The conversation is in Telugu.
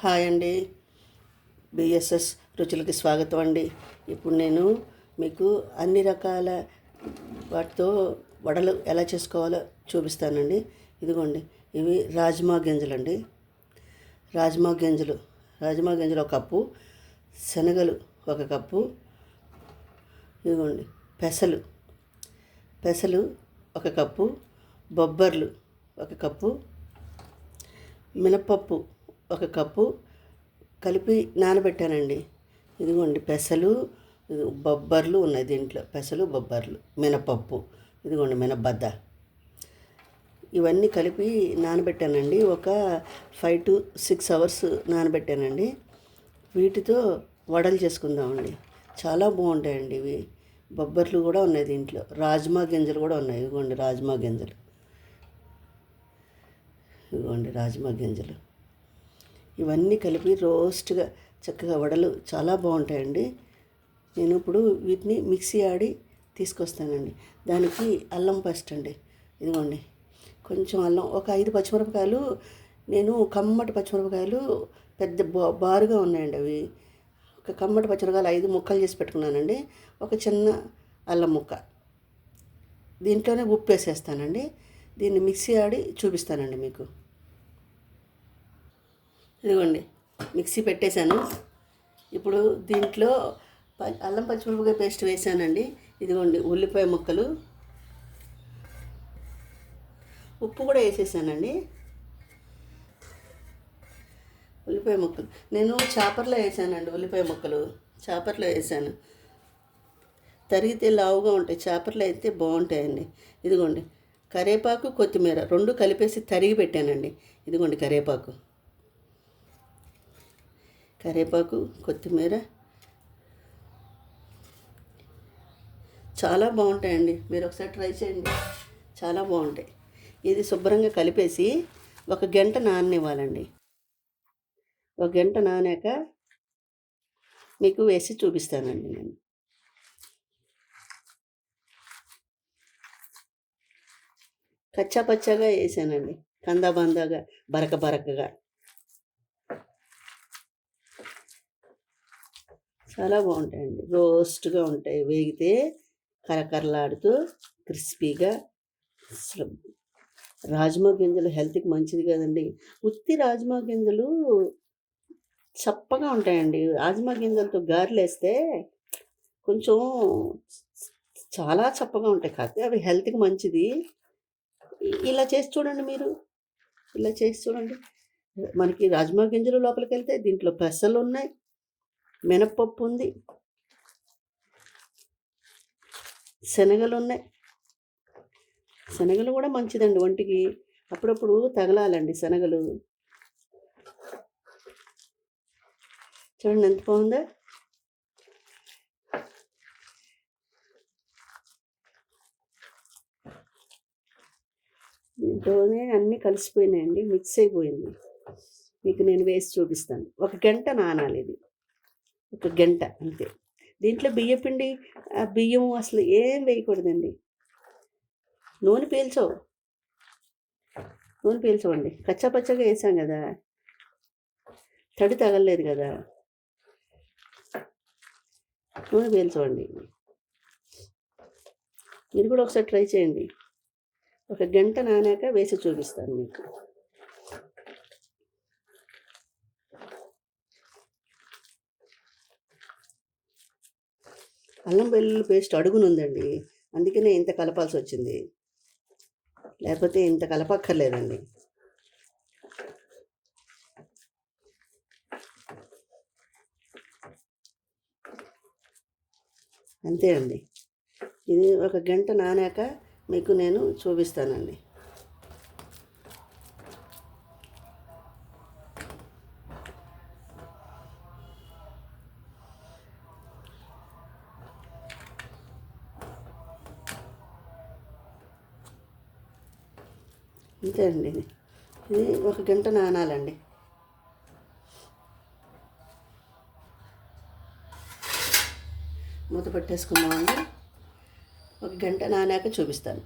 హాయ్ అండి. బిఎస్ఎస్ రుచులకి స్వాగతం అండి. ఇప్పుడు నేను మీకు అన్ని రకాల వాటితో వడలు ఎలా చేసుకోవాలో చూపిస్తానండి. ఇదిగోండి, ఇవి రాజ్మా గింజలండి. రాజ్మా గింజలు ఒక కప్పు, శనగలు ఒక కప్పు, ఇదిగోండి పెసలు ఒక కప్పు, బొబ్బర్లు ఒక కప్పు, మినపప్పు ఒక కప్పు కలిపి నానబెట్టానండి. ఇదిగోండి పెసలు, బొబ్బర్లు ఉన్నాయి దీంట్లో. పెసలు, బొబ్బర్లు, మినపప్పు, ఇదిగోండి మినపబద్ద, ఇవన్నీ కలిపి నానబెట్టానండి. ఒక 5 to 6 hours నానబెట్టానండి. వీటితో వడలు చేసుకుందామండి. చాలా బాగుంటాయండి ఇవి. బొబ్బర్లు కూడా ఉన్నాయి దీంట్లో. రాజ్మా గింజలు కూడా ఉన్నాయి. ఇదిగోండి రాజ్మా గింజలు, ఇవన్నీ కలిపి రోస్ట్గా చక్కగా వడలు చాలా బాగుంటాయండి. నేను ఇప్పుడు వీటిని మిక్సీ ఆడి తీసుకొస్తానండి. దానికి అల్లం పేస్ట్ అండి. ఇదిగోండి కొంచెం అల్లం, ఒక 5 పచ్చిమిరపకాయలు, నేను కమ్మటి పచ్చిమిరపకాయలు పెద్ద బారుగా ఉన్నాయండి అవి. ఒక కమ్మటి పచ్చిమిరపకాయలు 5 ముక్కలు చేసి పెట్టుకున్నానండి. ఒక చిన్న అల్లం ముక్క, దీంట్లోనే ఉప్పు వేసేస్తానండి. దీన్ని మిక్సీ ఆడి చూపిస్తానండి మీకు. ఇదిగోండి మిక్సీ పెట్టేశాను. ఇప్పుడు దీంట్లో అల్లం పచ్చిమిరపకాయ పేస్ట్ వేసానండి. ఇదిగోండి ఉల్లిపాయ ముక్కలు, ఉప్పు కూడా వేసేసానండి. ఉల్లిపాయ ముక్కలు నేను చాపర్లో వేసానండి. ఉల్లిపాయ ముక్కలు చాపర్లో వేసాను. తరిగితే లావుగా ఉంటాయి, చాపర్లో అయితే బాగుంటాయండి. ఇదిగోండి కరివేపాకు, కొత్తిమీర రెండు కలిపేసి తరిగి పెట్టానండి. ఇదిగోండి కరివేపాకు, కొత్తిమీర చాలా బాగుంటాయండి. మీరు ఒకసారి ట్రై చేయండి, చాలా బాగుంటాయి. ఇది శుభ్రంగా కలిపేసి 1 గంట నాననివ్వాలండి. 1 గంట నానాక మీకు వేసి చూపిస్తానండి. నేను కచ్చా పచ్చాగా వేసానండి, కందాబందాగా, బరకగా చాలా బాగుంటాయండి. రోస్ట్గా ఉంటాయి, వేగితే కరకరలాడుతూ క్రిస్పీగా. అసలు రాజ్మా గింజలు హెల్త్కి మంచిది కదండి. ఉత్తి రాజ్మా గింజలు చప్పగా ఉంటాయండి. రాజ్మా గింజలతో గారెలు వేస్తే కొంచెం చాలా చప్పగా ఉంటాయి. కాకపోతే అవి హెల్త్కి మంచిది. ఇలా చేసి చూడండి, మీరు ఇలా చేసి చూడండి. మనకి రాజ్మా గింజలు లోపలికి వెళ్తే దీంట్లో పెసలు ఉన్నాయి, మినపప్పు ఉంది, శనగలు ఉన్నాయి. శనగలు కూడా మంచిదండి ఒంటికి, అప్పుడప్పుడు తగలాలండి శనగలు. చూడండి ఎంత బాగుందో. దీంట్లోనే అన్నీ కలిసిపోయినాయండి, మిక్స్ అయిపోయింది. మీకు నేను వేసి చూపిస్తాను. 1 గంట నానాలి ఇది, 1 గంట అంతే. దీంట్లో బియ్యపిండి, బియ్యం అసలు ఏం వేయకూడదండి. నూనె పీల్చవండి. కచ్చాపచ్చగా వేసాం కదా, తడి తగలలేదు కదా, నూనె పీల్చవండి. మీరు కూడా ఒకసారి ట్రై చేయండి. 1 గంట నానాక వేసి చూపిస్తాను మీకు. అల్లం వెల్లుల్లి పేస్ట్ అడుగునుందండి, అందుకనే ఇంత కలపాల్సి వచ్చింది, లేకపోతే ఇంత కలపక్కర్లేదండి. అంతే అండి. ఇది 1 గంట నానాక మీకు నేను చూపిస్తానండి. అంతే అండి. ఇది 1 గంట నానాలండి. మూత పెట్టేసుకుందామండి. 1 గంట నానాక చూపిస్తాను.